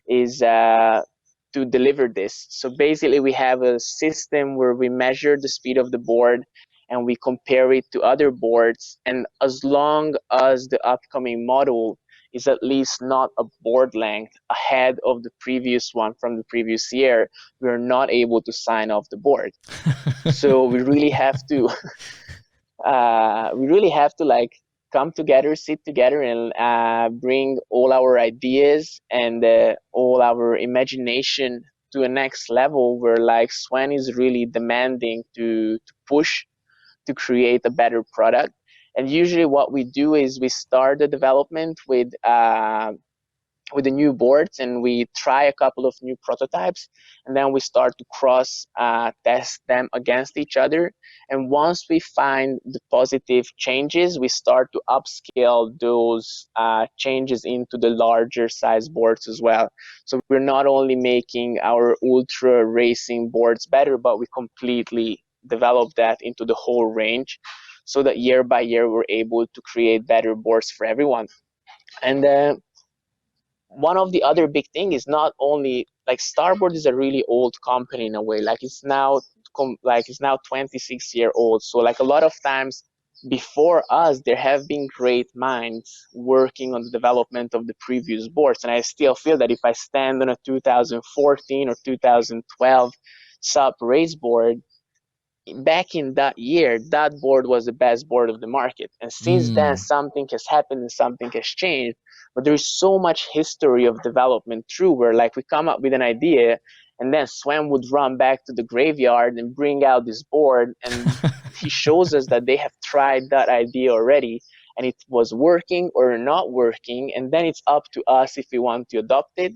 is to deliver this. So basically we have a system where we measure the speed of the board and we compare it to other boards, and as long as the upcoming model is at least not a board length ahead of the previous one from the previous year, we're not able to sign off the board. So we really have to like come together, sit together, and bring all our ideas and all our imagination to a next level where like Swan is really demanding to push to create a better product. And usually what we do is we start the development with the new boards, and we try a couple of new prototypes, and then we start to cross test them against each other. And once we find the positive changes, we start to upscale those changes into the larger size boards as well. So we're not only making our ultra racing boards better, but we completely develop that into the whole range, so that year by year we're able to create better boards for everyone. And one of the other big thing is not only like Starboard is a really old company in a way, like it's now 26-year old. So like a lot of times before us there have been great minds working on the development of the previous boards, and I still feel that if I stand on a 2014 or 2012 SUP race board, back in that year, that board was the best board of the market. And since then, something has happened and something has changed. But there's so much history of development through where like we come up with an idea, and then Swan would run back to the graveyard and bring out this board, and he shows us that they have tried that idea already and it was working or not working. And then it's up to us if we want to adopt it,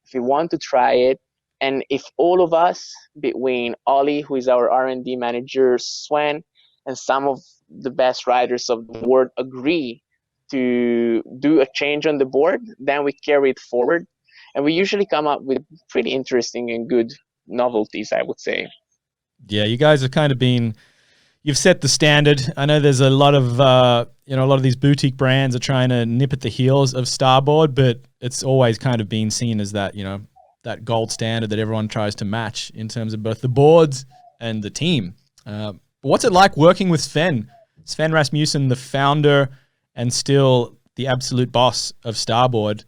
if we want to try it. And if all of us, between Ollie, who is our R&D manager, Swan, and some of the best riders of the world agree to do a change on the board, then we carry it forward. And we usually come up with pretty interesting and good novelties, I would say. Yeah, you guys have kind of you've set the standard. I know there's a lot of, a lot of these boutique brands are trying to nip at the heels of Starboard, but it's always kind of been seen as that, that gold standard that everyone tries to match in terms of both the boards and the team. But what's it like working with Sven? Sven Rasmussen, the founder and still the absolute boss of Starboard.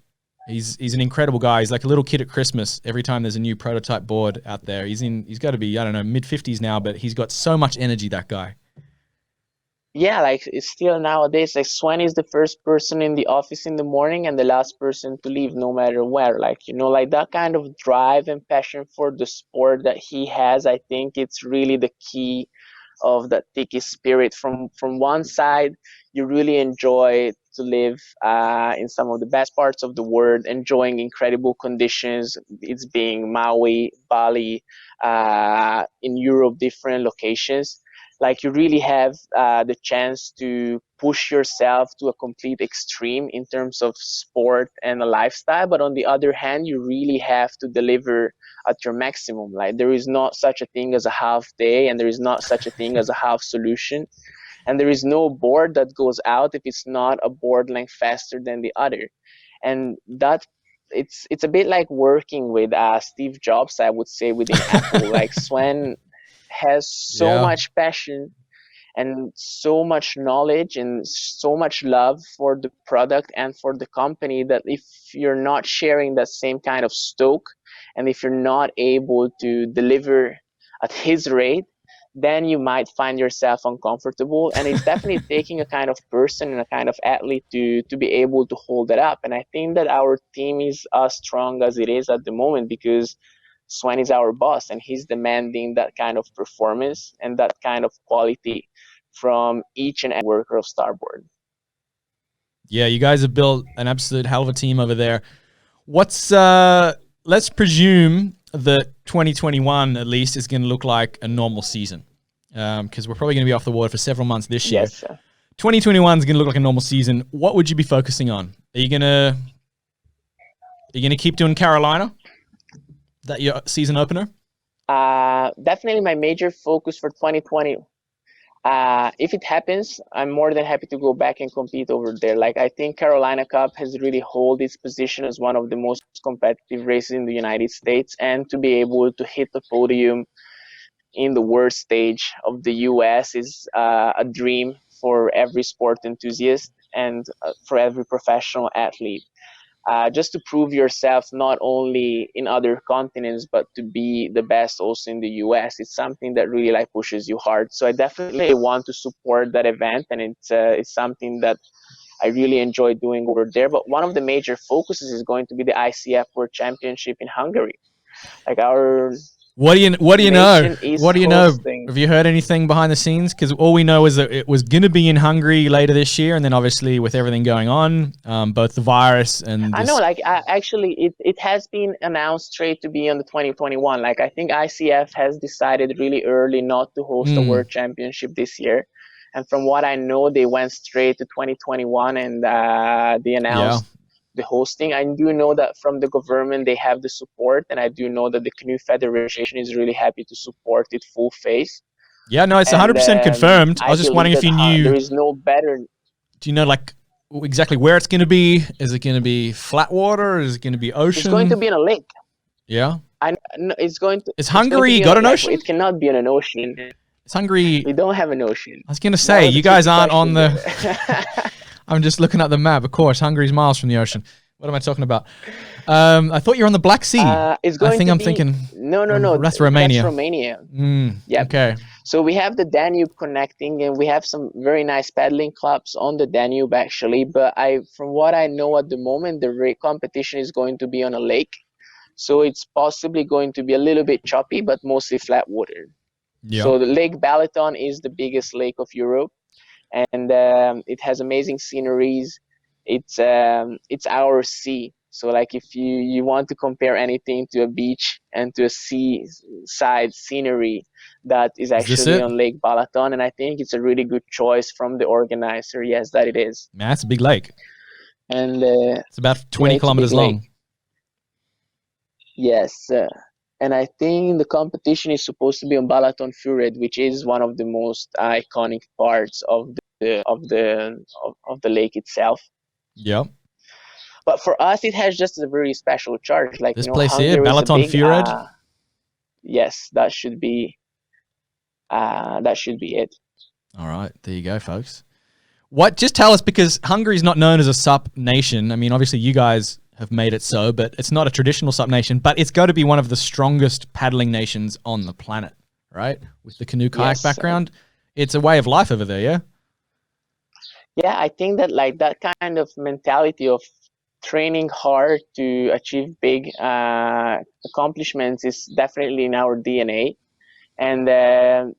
He's an incredible guy. He's like a little kid at Christmas every time there's a new prototype board out there. He's got to be, I don't know, mid-50s now, but he's got so much energy, that guy. yeah, like it's still nowadays, like Swen is the first person in the office in the morning and the last person to leave, no matter where. Like, like that kind of drive and passion for the sport that he has, I think it's really the key of that Tiki spirit. From one side, you really enjoy to live in some of the best parts of the world, enjoying incredible conditions. It's being Maui, Bali, in Europe, different locations. Like you really have the chance to push yourself to a complete extreme in terms of sport and a lifestyle. But on the other hand, you really have to deliver at your maximum. Like there is not such a thing as a half day, and there is not such a thing as a half solution, and there is no board that goes out if it's not a board length faster than the other. And that it's a bit like working with Steve Jobs, I would say, within Apple. Like Swen has so Yeah. much passion and so much knowledge and so much love for the product and for the company, that if you're not sharing that same kind of stoke, and if you're not able to deliver at his rate, then you might find yourself uncomfortable. And it's definitely taking a kind of person and a kind of athlete to be able to hold that up. And I think that our team is as strong as it is at the moment because Swen is our boss and he's demanding that kind of performance and that kind of quality from each and every worker of Starboard. Yeah, you guys have built an absolute hell of a team over there. What's let's presume that 2021 at least is going to look like a normal season, because we're probably going to be off the water for several months this year. Yes. 2021 is going to look like a normal season. What would you be focusing on? Are you gonna keep doing Carolina? That your season opener? Definitely my major focus for 2020. If it happens, I'm more than happy to go back and compete over there. Like I think Carolina Cup has really hold its position as one of the most competitive races in the United States, and to be able to hit the podium in the world stage of the US is a dream for every sport enthusiast and for every professional athlete. Just to prove yourself not only in other continents but to be the best also in the US, it's something that really like pushes you hard. So I definitely want to support that event, and it's something that I really enjoy doing over there. But one of the major focuses is going to be the ICF World Championship in Hungary. Like our What do you know? nation is What do you know? hosting. Have you heard anything behind the scenes? Because all we know is that it was going to be in Hungary later this year, and then obviously with everything going on, both the virus and I this. know, like actually, it has been announced straight to be on the 2021. Like I think ICF has decided really early not to host a World Championship this year, and from what I know, they went straight to 2021, and they announced the hosting. I do know that from the government they have the support, and I do know that the Canoe Federation is really happy to support it full face. Yeah, no, it's 100% confirmed. I was just wondering if you knew. There is no better. Do you know like exactly where it's going to be? Is it going to be flat water? Is it going to be ocean? It's going to be in a lake. Yeah. It's going to. Is Hungary got an ocean? It cannot be in an ocean. It's Hungary. We don't have an ocean. I was going to say, you guys aren't on the. I'm just looking at the map. Of course, Hungary's miles from the ocean. What am I talking about? I thought you were on the Black Sea. I'm thinking. No. That's Romania. That's Romania. Yeah. Okay. So we have the Danube connecting, and we have some very nice paddling clubs on the Danube actually. But from what I know at the moment, the competition is going to be on a lake, so it's possibly going to be a little bit choppy, but mostly flat water. Yeah. So the Lake Balaton is the biggest lake of Europe, and it has amazing sceneries. It's our sea. So like if you want to compare anything to a beach and to a seaside scenery, that is actually on Lake Balaton, and I think it's a really good choice from the organizer. Yes, that it is. Man, it's a big lake. And it's about 20 kilometers long. Lake. Yes. And I think the competition is supposed to be on Balaton Fured, which is one of the most iconic parts of the lake itself. Yeah. But for us, it has just a very special charge. Like this place here, Balaton Fured. Yes, that should be it. All right, there you go, folks. Just tell us, because Hungary is not known as a SUP nation. I mean, obviously you guys have made it so, but it's not a traditional SUP nation. But it's got to be one of the strongest paddling nations on the planet, right? With the canoe kayak background, it's a way of life over there, yeah. Yeah, I think that like that kind of mentality of training hard to achieve big accomplishments is definitely in our DNA. And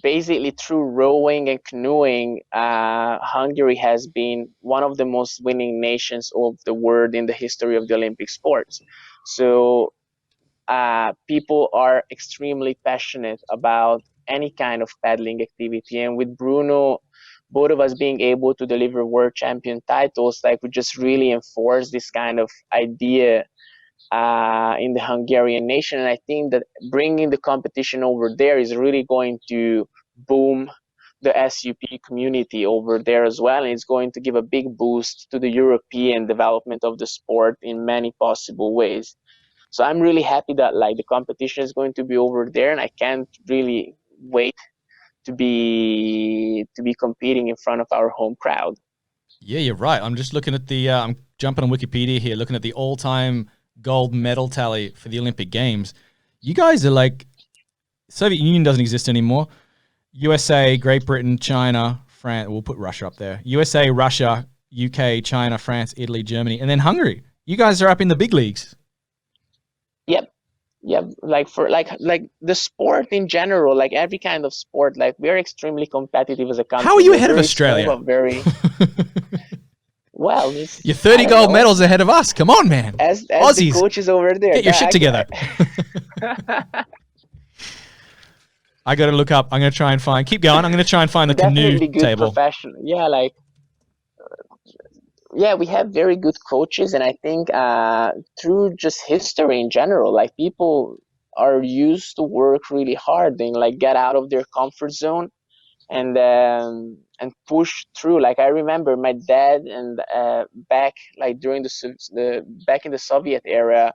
basically, through rowing and canoeing, Hungary has been one of the most winning nations of the world in the history of the Olympic sports. So people are extremely passionate about any kind of paddling activity. And with Bruno, both of us being able to deliver world champion titles, like we just really enforce this kind of idea in the Hungarian nation. And I think that bringing the competition over there is really going to boom the SUP community over there as well. And it's going to give a big boost to the European development of the sport in many possible ways. So I'm really happy that like the competition is going to be over there, and I can't really wait to be competing in front of our home crowd. Yeah, you're right. I'm just looking at the. I'm jumping on Wikipedia here, looking at the all-time gold medal tally for the Olympic Games. You guys are like Soviet Union doesn't exist anymore. USA, Great Britain, China, France. We'll put Russia up there. USA, Russia, UK, China, France, Italy, Germany, and then Hungary. You guys are up in the big leagues. Yep, yep. Like for like the sport in general, like every kind of sport, like we're extremely competitive as a How are country. you We're ahead of very small, Australia? but very well. You're It's, I 30 don't gold know. medals ahead of us. Come on, man. As the Aussies, coaches over there, get your shit together. I I got to look up. I'm going to try and find. Keep going. I'm going to try and find the canoe definitely good table. professional. Yeah, like yeah, we have very good coaches, and I think through just history in general, like people are used to work really hard and like get out of their comfort zone and push through. Like I remember my dad and back like during the back in the Soviet era,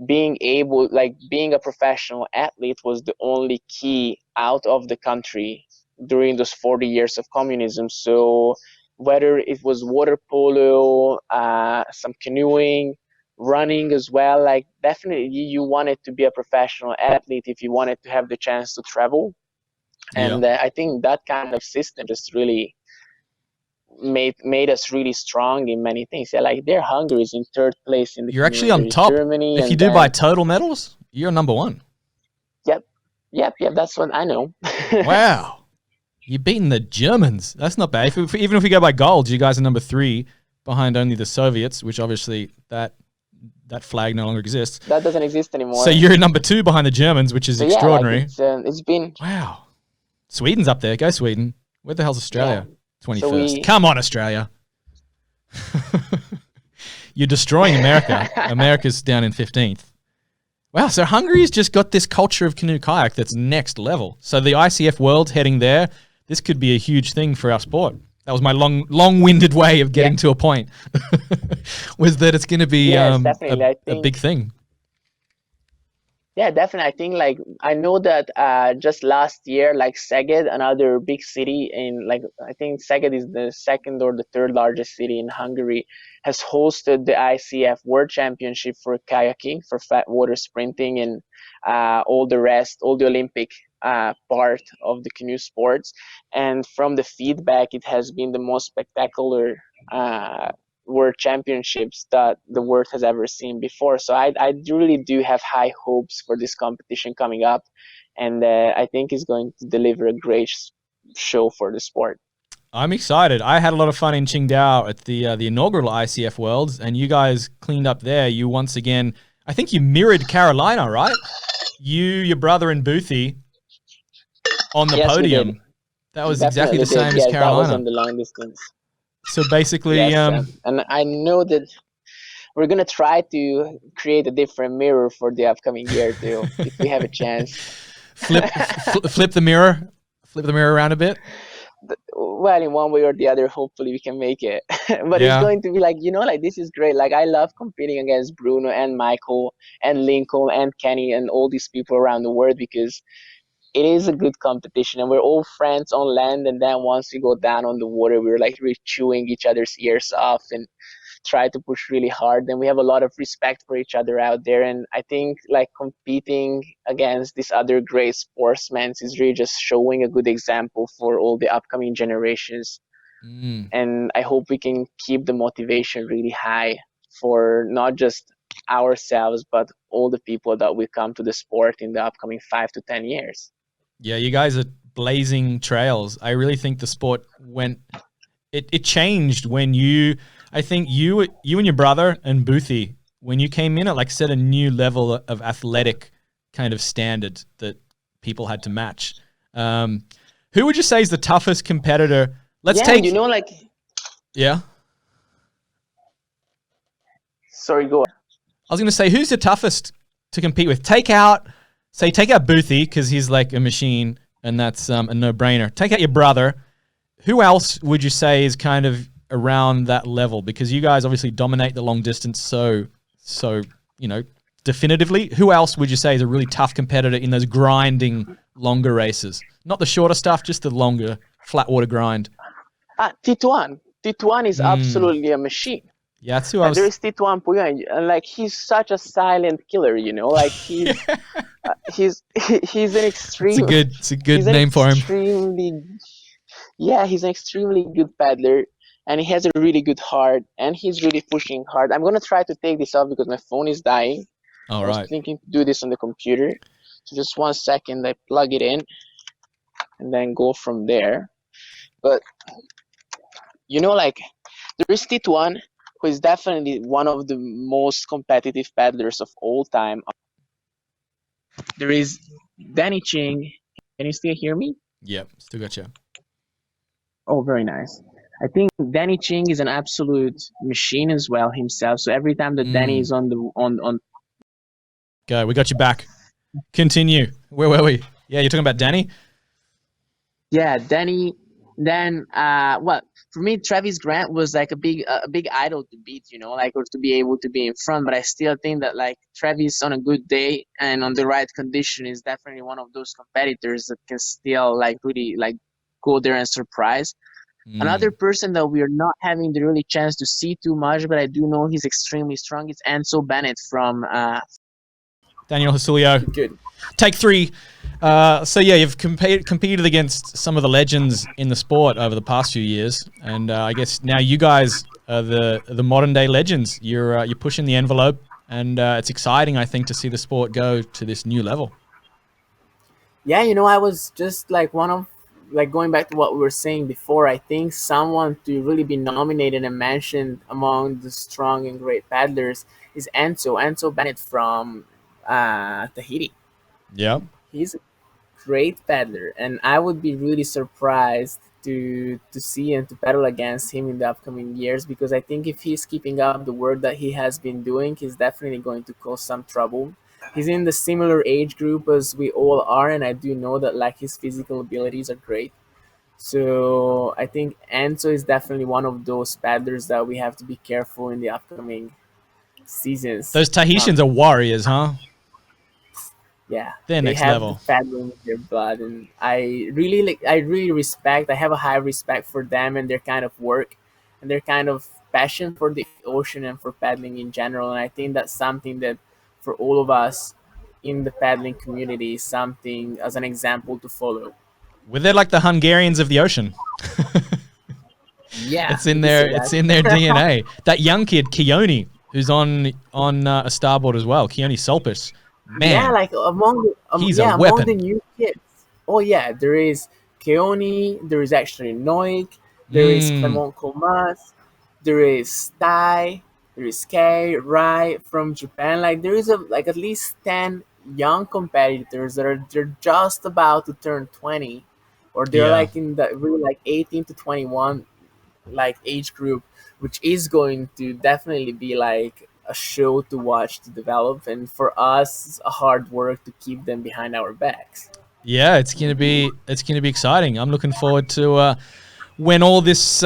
being able like being a professional athlete was the only key out of the country during those 40 years of communism. So whether it was water polo, some canoeing, running as well, like definitely you wanted to be a professional athlete if you wanted to have the chance to travel. Yeah. And I think that kind of system just really made us really strong in many things. Yeah, like their Hungary is in third place in the You're canoeing. actually on There's top. Germany, If you and do by then total medals, you're number one. yep, yep. That's what I know. Wow. You're beating the Germans. That's not bad. Even if we go by golds, you guys are number 3 behind only the Soviets, which obviously that flag no longer exists. That doesn't exist So anymore. you're number 2 behind the Germans, which is So yeah, like extraordinary. it's been Wow. Sweden's up there. Go Sweden. Where the hell's yeah. Australia? So 21st. Come on, Australia. You're destroying America. America's down in 15th. Wow, so Hungary's just got this culture of canoe kayak that's next level. So the ICF World's heading there. This could be a huge thing for our sport. That was my long-winded way of getting to a point. Was that it's going to be yes, definitely. I a big think thing. yeah, definitely. I think like I know that just last year, like Szeged, another big city in like I think Szeged is the second or the third largest city in Hungary, has hosted the ICF World Championship for kayaking, for flat water sprinting, and all the rest, all the Olympic part of the canoe sports. And from the feedback, it has been the most spectacular world championships that the world has ever seen before. So I really do have high hopes for this competition coming up, and I think it's going to deliver a great show for the sport. I'm excited. I had a lot of fun in Qingdao at the inaugural ICF Worlds, and you guys cleaned up there. You once again, I think you mirrored Carolina, right? You, your brother, and Boothie on the Yes, we did. podium. That was exactly Definitely the did. same as Yes, that was on Carolina. the long distance. So basically, Yes, and I know that we're gonna try to create a different mirror for the upcoming year too, if we have a chance. flip flip the mirror around a bit. Well, in one way or the other, hopefully we can make it. But it's Yeah. going to be like, like this is great. Like I love competing against Bruno and Michael and Lincoln and Kenny and all these people around the world, because it is a good competition and we're all friends on land. And then once we go down on the water, we're like really chewing each other's ears off and try to push really hard. And we have a lot of respect for each other out there. And I think like competing against these other great sportsmen is really just showing a good example for all the upcoming generations And I hope we can keep the motivation really high for not just ourselves, but all the people that will come to the sport in the upcoming 5 to 10 years. Yeah, you guys are blazing trails. I really think the sport it changed when I think you and your brother and Boothie, when you came in, it like set a new level of athletic kind of standard that people had to match. Who would you say is the toughest competitor? Yeah. Sorry, go on. I was going to say, who's the toughest to compete with? Take out Boothie because he's like a machine, and that's a no-brainer. Take out your brother. Who else would you say is kind of around that level? Because you guys obviously dominate the long distance so definitively. Who else would you say is a really tough competitor in those grinding longer races? Not the shorter stuff, just the longer flat water grind. Tituan. Tituan is absolutely a machine. Yeah, that's who I was. There is Tituan Puyan, and like he's such a silent killer, like he's he's an extreme. It's a good name for him. Yeah, he's an extremely good paddler, and he has a really good heart, and he's really pushing hard. I'm gonna try to take this off because my phone is dying. All I was thinking to do this on the computer, so just 1 second. I plug it in, and then go from there. But like there is Tituan, who is definitely one of the most competitive paddlers of all time. There is Danny Ching. Can you still hear me? Yep, still got you. Oh, very nice. I think Danny Ching is an absolute machine as well himself. So every time that Danny is on. Go, we got you back. Continue. Where were we? Yeah, you're talking about Danny? Yeah, Danny. Then, for me, Travis Grant was like a big idol to beat, or to be able to be in front. But I still think that like Travis on a good day and on the right condition is definitely one of those competitors that can still like really like go there and surprise. Another person that we are not having the really chance to see too much, but I do know he's extremely strong. It's Enzo Bennett from Daniel Hasulyo. Good. Take 3. So yeah, you've competed against some of the legends in the sport over the past few years, and I guess now you guys are the modern day legends. You're pushing the envelope, and it's exciting, I think, to see the sport go to this new level. Yeah, I was just like going back to what we were saying before. I think someone to really be nominated and mentioned among the strong and great paddlers is Enzo Bennett from Tahiti. Yeah, he's a great paddler, and I would be really surprised to see and to paddle against him in the upcoming years, because I think if he's keeping up the work that he has been doing, he's definitely going to cause some trouble. He's in the similar age group as we all are, and I do know that like his physical abilities are great. So I think Enzo is definitely one of those paddlers that we have to be careful in the upcoming seasons. Those Tahitians are warriors, huh? Yeah, they're next have level. The paddling in their blood, and I really respect. I have a high respect for them and their kind of work, and their kind of passion for the ocean and for paddling in general. And I think that's something that for all of us in the paddling community is something as an example to follow. Well, they're like the Hungarians of the ocean. Yeah, it's in their DNA. That young kid Keone, who's on a starboard as well, Keone Solpis. Man, yeah, like among the new kids. Oh yeah, there is Keone, there is actually Noik, there is Clement Comas, there is Tai, there is Kei, Rai from Japan. Like there is at least 10 young competitors that they're just about to turn 20, or they're like in the really like 18 to 21 like age group, which is going to definitely be like a show to watch to develop, and for us it's a hard work to keep them behind our backs. Yeah, it's gonna be exciting. I'm looking forward to when all this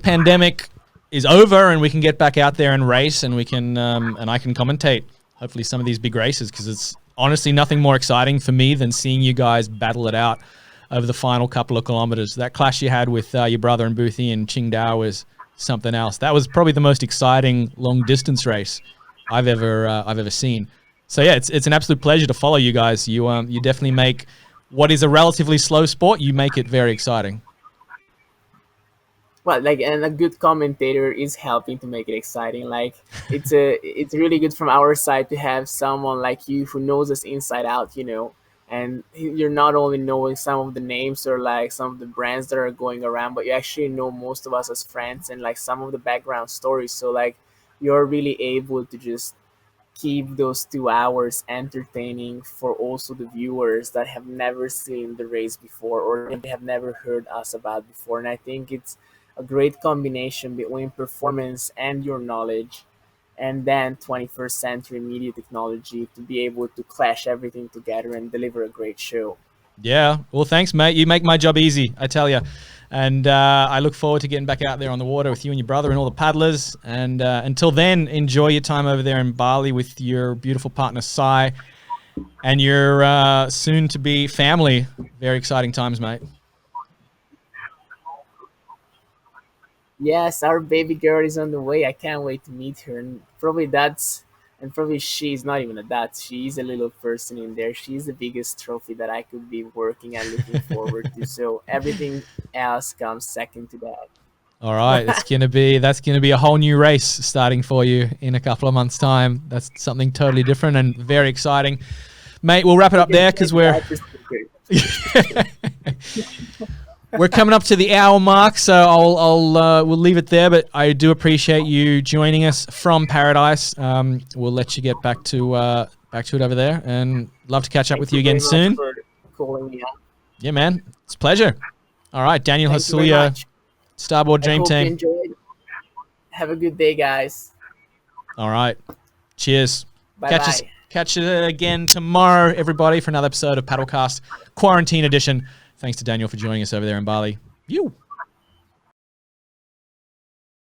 pandemic is over and we can get back out there and race, and we can and I can commentate hopefully some of these big races, because it's honestly nothing more exciting for me than seeing you guys battle it out over the final couple of kilometers. That clash you had with your brother and Boothie and Qingdao was something else. That was probably the most exciting long distance race I've ever seen. So yeah, it's an absolute pleasure to follow you guys. You definitely make what is a relatively slow sport, you make it very exciting. well, like, and a good commentator is helping to make it exciting. Like, it's really good from our side to have someone like you who knows us inside out, and you're not only knowing some of the names or like some of the brands that are going around, but you actually know most of us as friends and like some of the background stories. So like, you're really able to just keep those 2 hours entertaining for also the viewers that have never seen the race before or they have never heard us about before. And I think it's a great combination between performance and your knowledge, and then 21st century media technology to be able to clash everything together and deliver a great show. Yeah. Well, thanks, mate. You make my job easy, I tell you. And I look forward to getting back out there on the water with you and your brother and all the paddlers. And until then, enjoy your time over there in Bali with your beautiful partner, Sai, and your soon-to-be family. Very exciting times, mate. Yes, our baby girl is on the way. I can't wait to meet her. And probably she's not even a that. She's a little person in there. She's the biggest trophy that I could be working and looking forward to. So everything else comes second to that. All right, that's gonna be a whole new race starting for you in a couple of months' time. That's something totally different and very exciting, mate. We'll wrap it up there because we're we're coming up to the hour mark, so we'll leave it there. But I do appreciate you joining us from Paradise. We'll let you get back to it over there, and love to catch up with you again soon. For calling me up. Yeah, man, it's a pleasure. All right, Daniel Hasulyo, Starboard Dream Team. Enjoyed. Have a good day, guys. All right, cheers. Bye. Catch you again tomorrow, everybody, for another episode of Paddlecast Quarantine Edition. Thanks to Daniel for joining us over there in Bali. You.